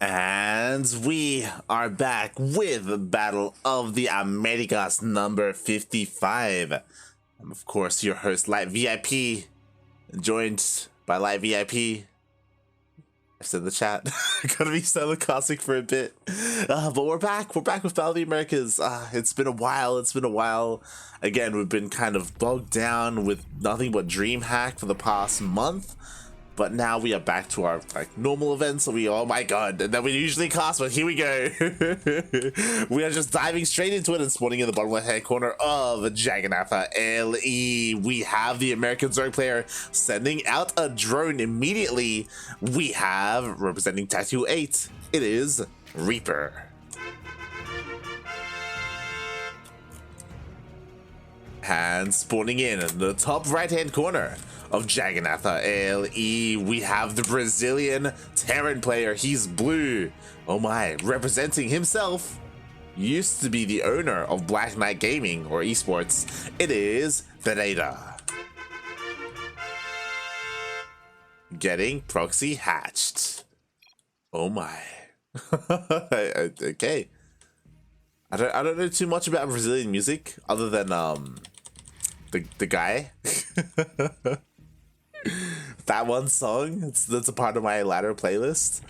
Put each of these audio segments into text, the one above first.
And we are back with Battle of the Americas number 55. I'm of course your host, LatVip, joined by LatVip. I said in the chat, gonna be solo classic for a bit. But we're back with Battle of the Americas. It's been a while. Again, we've been kind of bogged down with nothing but DreamHack for the past month. But now we are back to our normal events. So oh my god, and then we usually cast, but here we go. We are just diving straight into it and spawning in the bottom left-hand corner of Jaganatha LE. We have the American Zerg player sending out a drone immediately. We have, representing Tattoo 8, it is Reaper. And spawning in the top right-hand corner of Jaganatha LE, we have the Brazilian Terran player. He's blue. Oh my, representing himself, used to be the owner of Black Knight Gaming or esports. It is Pereira. Getting proxy hatched. Oh my. Okay. I don't know too much about Brazilian music other than the guy. That one song, that's a part of my ladder playlist.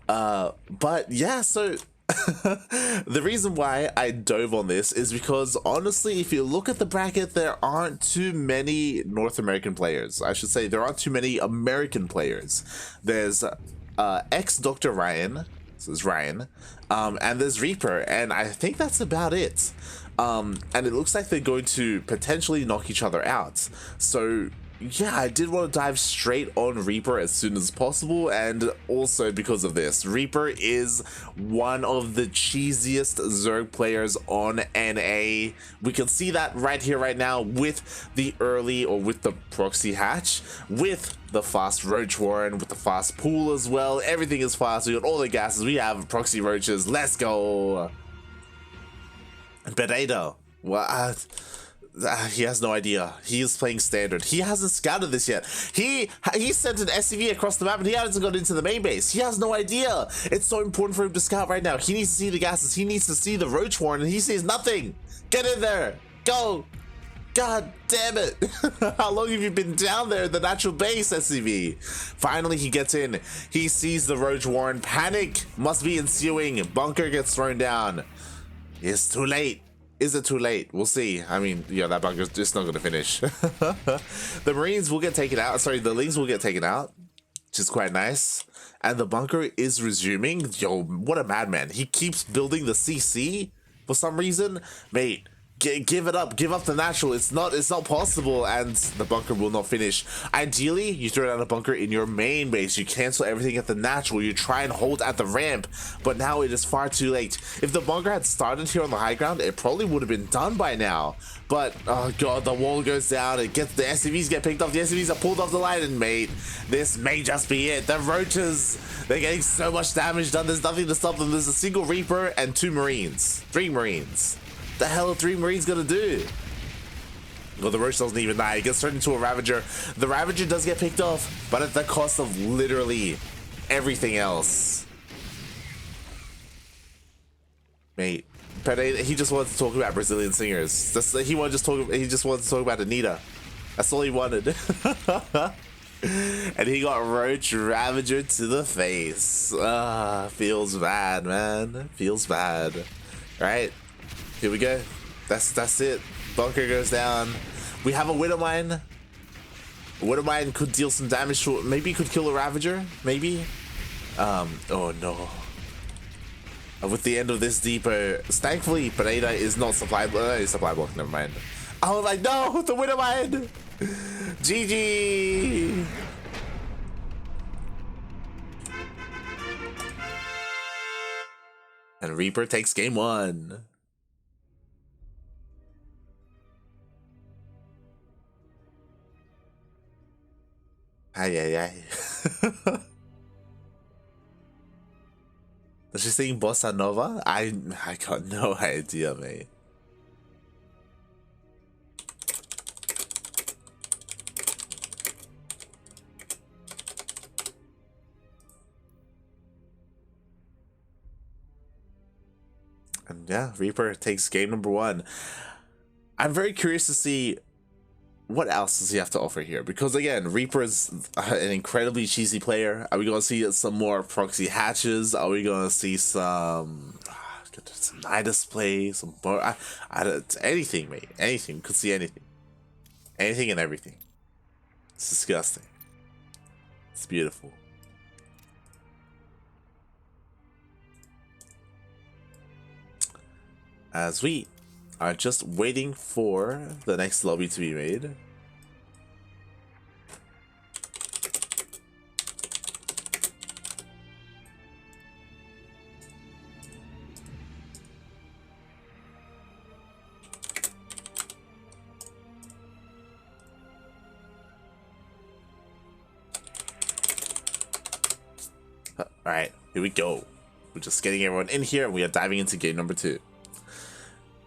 But yeah, so the reason why I dove on this is because honestly, if you look at the bracket, there aren't too many North American players. I should say there aren't too many American players. There's ex Dr. Ryan, so it's Ryan, and there's Reaper, and I think that's about it. And it looks like they're going to potentially knock each other out. So yeah, I did want to dive straight on Reaper as soon as possible, and also because of this, Reaper is one of the cheesiest Zerg players on NA. We can see that right here, right now, with the early, or with the proxy hatch, with the fast roach warren, with the fast pool as well. Everything is fast. We got all the gases. We have proxy roaches. Let's go. Pereira. What? He has no idea. He is playing standard. He hasn't scouted this yet. He sent an SCV across the map and he hasn't got into the main base. He has no idea. It's so important for him to scout right now. He needs to see the gases. He needs to see the roach warren, and he sees nothing. Get in there. Go. God damn it. How long have you been down there in the natural base, SCV? Finally, he gets in. He sees the roach warren. Panic must be ensuing. Bunker gets thrown down. It's too late. Is it too late? We'll see. I mean, yeah, that bunker's just not going to finish. The Marines will get taken out. Sorry, the Lings will get taken out, which is quite nice. And the bunker is resuming. Yo, what a madman. He keeps building the CC for some reason. Mate, give it up. Give up the natural. It's not possible, and the bunker will not finish. Ideally, you throw down a bunker in your main base. You cancel everything at the natural. You try and hold at the ramp, but now it is far too late. If the bunker had started here on the high ground, it probably would have been done by now. But oh god, the wall goes down. It gets, the SCVs get picked off. The SCVs are pulled off the line, and mate, this may just be it. The roaches, they're getting so much damage done. There's nothing to stop them. There's a single Reaper and 2 Marines, 3 Marines. The hell are 3 Marines gonna do? Well, the Roach doesn't even die. He gets turned into a Ravager. The Ravager does get picked off, but at the cost of literally everything else. Mate, Pereira, he just wants to talk about Brazilian singers. He just wants to talk about Anita. That's all he wanted. And he got Roach Ravager to the face. Feels bad, man. Feels bad. Right? Here we go. That's it. Bunker goes down. We have a Widowmine. A Widowmine could deal some damage to it. Maybe could kill a Ravager. Maybe. Oh no. With the end of this depot, thankfully Pereira is not supply block. Never mind. I was like, no, the Widowmine. GG. And Reaper takes game 1. Ay. Does she sing Bossa Nova? I got no idea, mate. yeah, Reaper takes game number 1. I'm very curious to see what else does he have to offer here, because again, Reaper is an incredibly cheesy player. Are we going to see some more proxy hatches? Are we going to see some Nidus play? Some anything, mate. Anything. Could see anything. Anything and everything. It's disgusting. It's beautiful. As we are just waiting for the next lobby to be made. Alright, here we go. We're just getting everyone in here and we are diving into game number 2.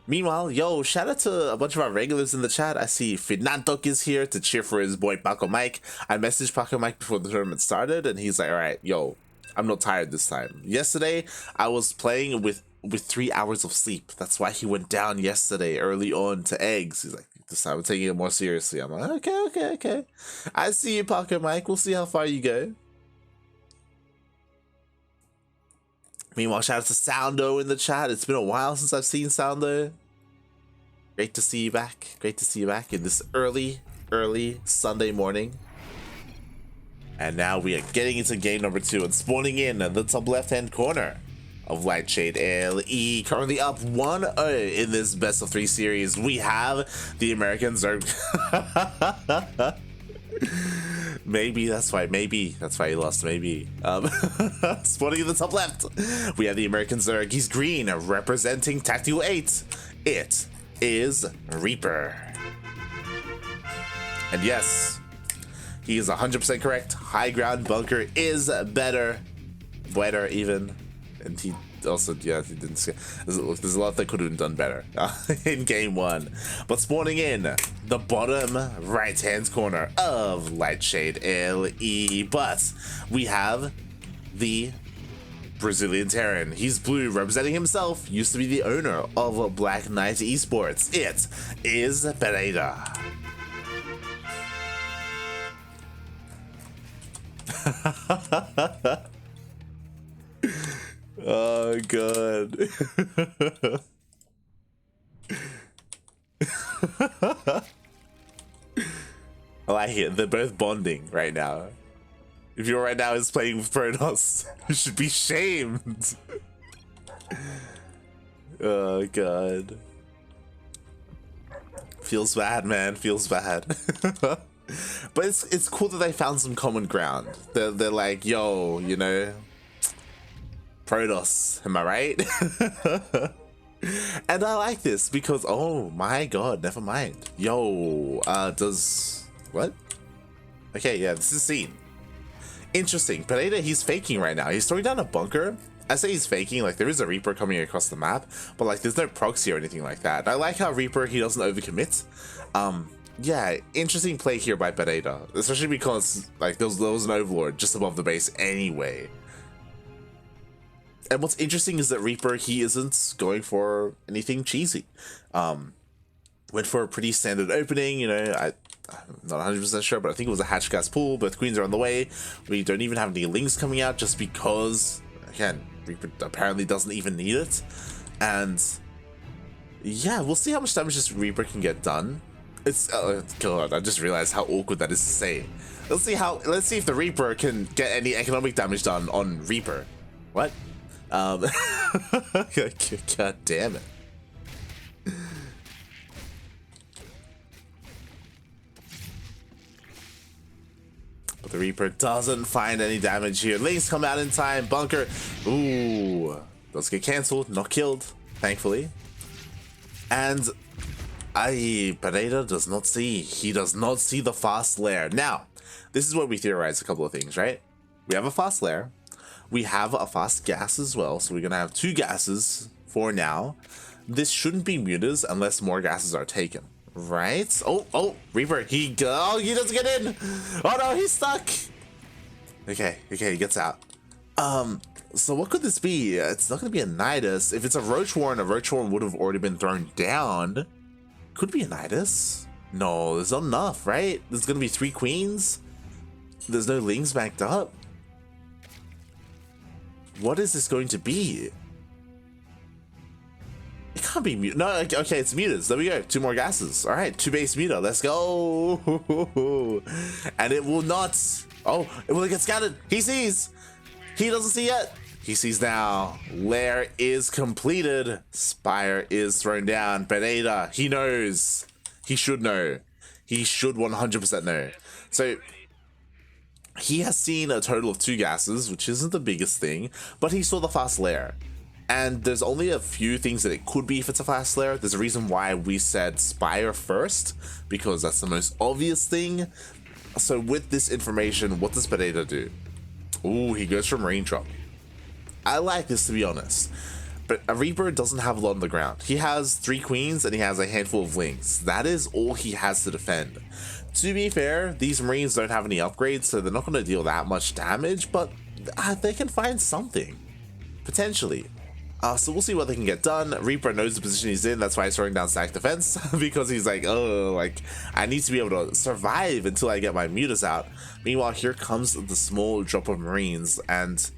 Meanwhile, yo, shout out to a bunch of our regulars in the chat. I see Fernando is here to cheer for his boy Paco Mike. I messaged Paco Mike before the tournament started and he's like, alright, yo, I'm not tired this time. Yesterday, I was playing with 3 hours of sleep. That's why he went down yesterday early on to eggs. He's like, this time I'm taking it more seriously. I'm like, okay. I see you, Paco Mike. We'll see how far you go. Meanwhile, shout out to Soundo in the chat. It's been a while since I've seen Soundo. Great to see you back. Great to see you back in this early Sunday morning. And now we are getting into game number 2 and spawning in the top left-hand corner of Lightshade LE. Currently up 1-0 in this best of 3 series. We have the American Zerg. Maybe that's why he lost. Maybe spawning in the top left, we have the American Zerg. He's green, representing Tactical 8. It is Reaper, and yes, he is 100% correct. High ground bunker is better even, and he also, yeah, he didn't. There's a lot that could have been done better in game 1. But spawning in the bottom right-hand corner of Lightshade LE, but we have the Brazilian Terran. He's blue, representing himself. Used to be the owner of Black Knight Esports. It is Pereira. Oh god. I like it. They're both bonding right now. If you're right now is playing with Protoss, you should be shamed. Oh god. Feels bad, man. Feels bad. But it's cool that they found some common ground. They're like, yo, you know, Protoss, am I right? And I like this because, oh my god, never mind. Yo, does what? Okay, yeah, this is scene. Interesting. Pereira, he's faking right now. He's throwing down a bunker. I say he's faking, like there is a Reaper coming across the map, but like there's no proxy or anything like that. I like how Reaper, he doesn't overcommit. Yeah, interesting play here by Pereira, especially because like there was an Overlord just above the base anyway. And what's interesting is that Reaper, he isn't going for anything cheesy. Went for a pretty standard opening, you know. I'm not 100% sure, but I think it was a hatch gas pool. Both queens are on the way. We don't even have any lings coming out just because, again, Reaper apparently doesn't even need it. And yeah, we'll see how much damage this Reaper can get done. It's god, I just realized how awkward that is to say. Let's see if the Reaper can get any economic damage done on Reaper. What? God damn it. But the Reaper doesn't find any damage here. Lings come out in time. Bunker. Ooh. Does get cancelled. Not killed, thankfully. And Pereira does not see. He does not see the fast lair. Now, this is where we theorize a couple of things, right? We have a fast lair. We have a fast gas as well, so we're gonna have 2 gases for now. This shouldn't be mutas unless more gases are taken, right? Oh, Reaper, he doesn't get in. Oh no, he's stuck. Okay, he gets out. So what could this be? It's not going to be a Nidus. If it's a Roach Warren would have already been thrown down. Could be a Nidus. No, there's not enough, right? There's going to be 3 queens. There's no Lings backed up. What is this going to be? It can't be Muta. No, okay, it's Mutas. There we go. 2 more gases. All right, 2 base Muta. Let's go. And it will not. Oh, it will get scattered. He sees. He doesn't see yet. He sees now. Lair is completed. Spire is thrown down. Pereira, he knows. He should know. He should 100% know. So he has seen a total of 2 gases, which isn't the biggest thing, but he saw the fast Lair. And there's only a few things that it could be if it's a fast Lair. There's a reason why we said Spire first, because that's the most obvious thing. So with this information, what does Pereira do? Ooh, he goes for Marine Drop. I like this, to be honest. But a Reaper doesn't have a lot on the ground. He has 3 queens and he has a handful of Lings. That is all he has to defend. To be fair, these Marines don't have any upgrades, so they're not going to deal that much damage, but they can find something. Potentially. So we'll see what they can get done. Reaper knows the position he's in, that's why he's throwing down stack defense, because he's like, oh, like, I need to be able to survive until I get my Mutas out. Meanwhile, here comes the small drop of Marines, and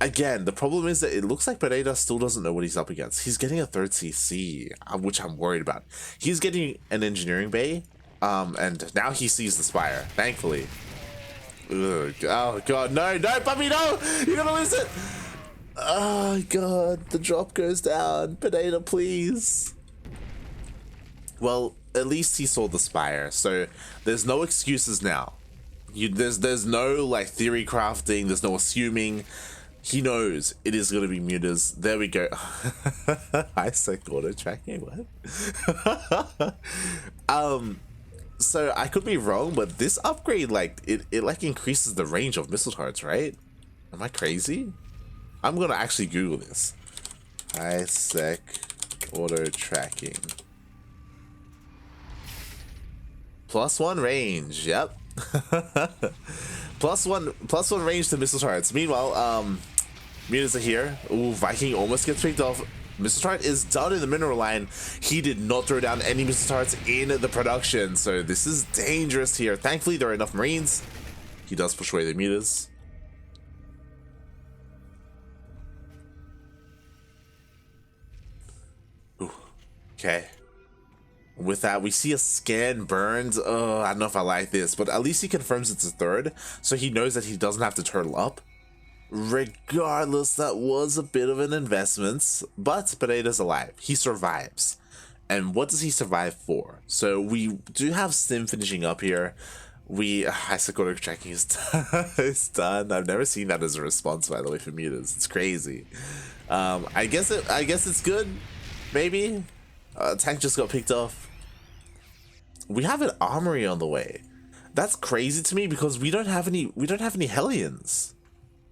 again, the problem is that it looks like Pereira still doesn't know what he's up against. He's getting a 3rd CC, which I'm worried about. He's getting an engineering bay, and now he sees the Spire, thankfully. Ugh, oh god, no, puppy, no! You're gonna lose it! Oh god, the drop goes down. Pereira, please. Well, at least he saw the Spire, so there's no excuses now. There's no like theory crafting, there's no assuming. He knows it is gonna be Mutas. There we go. I suck auto tracking, what? So I could be wrong, but this upgrade, like it like increases the range of missile turrets, right? Am I crazy? I'm gonna actually Google this. High-sec auto tracking. +1 range, yep. plus one range to missile turrets. Meanwhile, Mutas are here. Ooh, Viking almost gets picked off. Missile turret is done in the mineral line. He did not throw down any missile turrets in the production, so this is dangerous here. Thankfully, there are enough Marines. He does push away the Mutas. Okay. With that, we see a scan burned. Oh, I don't know if I like this, but at least he confirms it's a 3rd, so he knows that he doesn't have to turtle up. Regardless, that was a bit of an investment, but Pereira's alive. He survives. And what does he survive for? So we do have Stim finishing up here. High-sec tracking is done. It's done. I've never seen that as a response, by the way, for Mutas. It's crazy. I guess it's good. Maybe. Tank just got picked off. We have an armory on the way. That's crazy to me because we don't have any Hellions.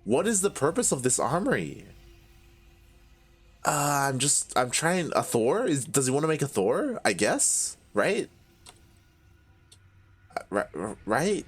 What is the purpose of this armory? I'm trying a Thor. Does he want to make a Thor? I guess, right? Right?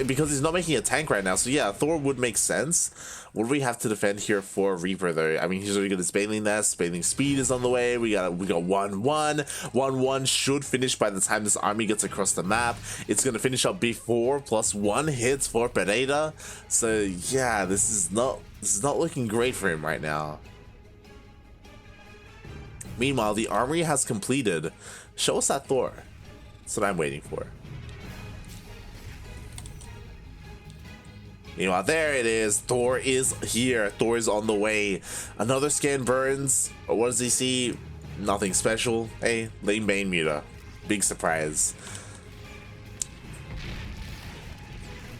Because he's not making a tank right now, so yeah, Thor would make sense. What do we have to defend here for Reaper though? I mean, he's already got his Baneling Nest. Baneling Speed is on the way. We got 1-1. 1-1 should finish by the time this army gets across the map. It's gonna finish up before +1 hits for Pereira. So yeah, this is not looking great for him right now. Meanwhile, the armory has completed. Show us that Thor. That's what I'm waiting for. Meanwhile, there it is. Thor is here. Thor is on the way. Another scan burns. What does he see? Nothing special. Hey, lane Bane Muta. Big surprise.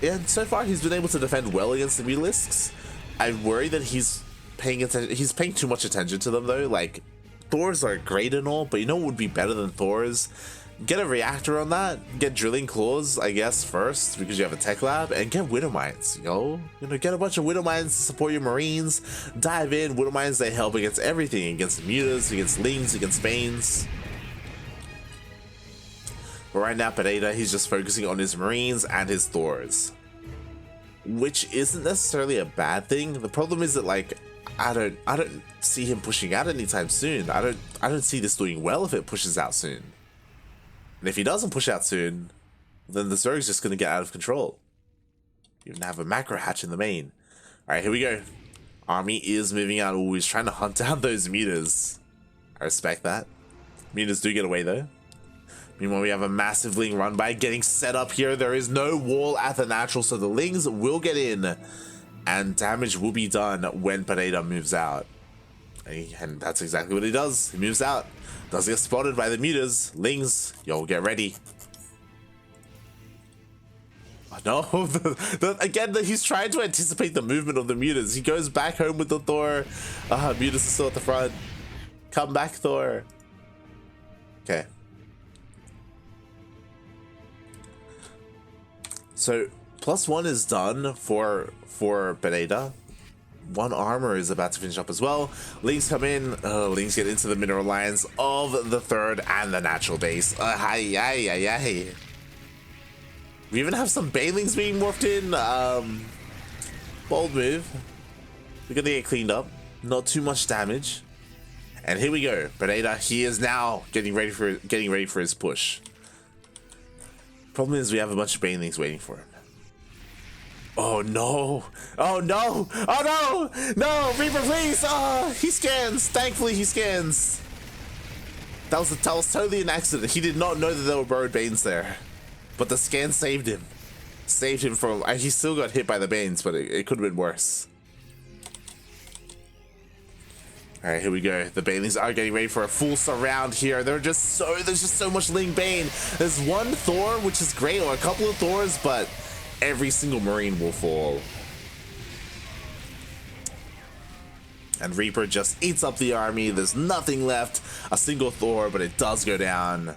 And so far, he's been able to defend well against the Mutalisks. I worry that he's paying attention. He's paying too much attention to them, though. Like, Thors are great and all, but you know what would be better than Thors? Get a reactor on that, get drilling claws, I guess, first, because you have a tech lab, and get widow mines, yo. You know, get a bunch of widow mines to support your Marines. Dive in, widow mines, they help against everything, against Mutas, against Lings, against Banes. But right now, Pereira, he's just focusing on his Marines and his Thors. which isn't necessarily a bad thing. The problem is that, like, I don't see him pushing out anytime soon. I don't see this doing well if it pushes out soon. And if he doesn't push out soon, then the Zerg's just gonna get out of control. You even have a macro hatch in the main. Alright, here we go. Army is moving out. Ooh, he's trying to hunt down those mutas. I respect that. Mutas do get away though. Meanwhile, we have a massive Ling run by getting set up here. There is no wall at the natural, so the Lings will get in. And damage will be done when Pereira moves out. And that's exactly what he does. He moves out. Does get spotted by the mutas. Lings, yo, get ready. Oh, no, again, he's trying to anticipate the movement of the mutas. He goes back home with the Thor. Mutas is still at the front. Come back, Thor. Okay. So +1 is done for Pereira. 1 armor is about to finish up as well. Lings come in. Lings get into the mineral lines of the third and the natural base. We even have some Banelings being morphed in. Bold move. We're gonna get cleaned up. Not too much damage. And here we go. Pereira, he is now getting ready for his push. Problem is we have a bunch of Banelings waiting for him. Oh no! Oh no! Oh no! No! Reaper, please! Oh, he scans! Thankfully he scans! That was totally an accident. He did not know that there were burrowed Banes there. But the scan saved him. Saved him from... he still got hit by the Banes, but it could have been worse. Alright, here we go. The Banelings are getting ready for a full surround here. There's just so much Ling Bane. There's one Thor, which is great, or a couple of Thors, but every single Marine will fall. And Reaper just eats up the army. There's nothing left. A single Thor, but it does go down.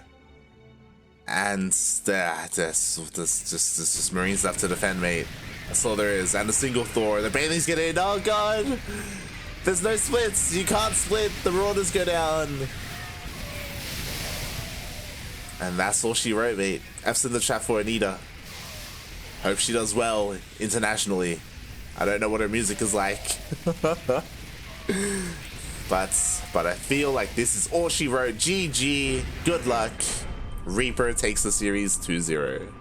And there's just Marines left to defend, mate. That's all there is. And a single Thor. The Banelings get in. Oh god! There's no splits. You can't split. The Marauders go down. And that's all she wrote, mate. F's in the chat for Anita. Hope she does well internationally. I don't know what her music is like. but I feel like this is all she wrote. GG. Good luck. Reaper takes the series 2-0.